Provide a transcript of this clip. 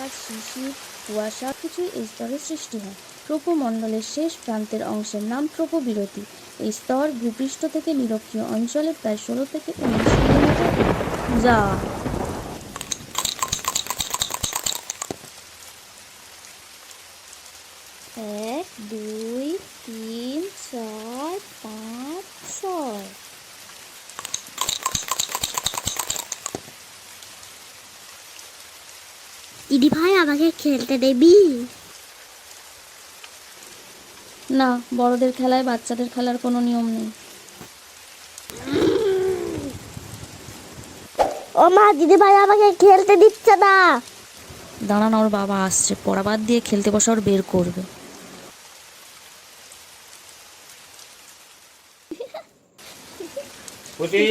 বৃষ্টিপাত, শিশির, কুয়াশা কিছুই এই স্তরের সৃষ্টি হয়। ট্রপোমণ্ডলের শেষ প্রান্তের অংশের নাম ট্রপোবিরতি। এই স্তর ভূপৃষ্ঠ থেকে নিরক্ষীয় অঞ্চলে প্রায় 16 থেকে 19 মিলিমিটার। যা 1 2 3 4 5 6। দিদি ভাই আমাকে খেলতে দেবি? না, বড়দের খেলায় বাচ্চাদের খেলার কোনো নিয়ম নেই। ও মা, দিদি ভাই আমাকে খেলতে দিচ্ছে না। দাঁড়ান, ওর বাবা আসছে, পড়া বাদ দিয়ে খেলতে বসা ওর বের করবে। খুশি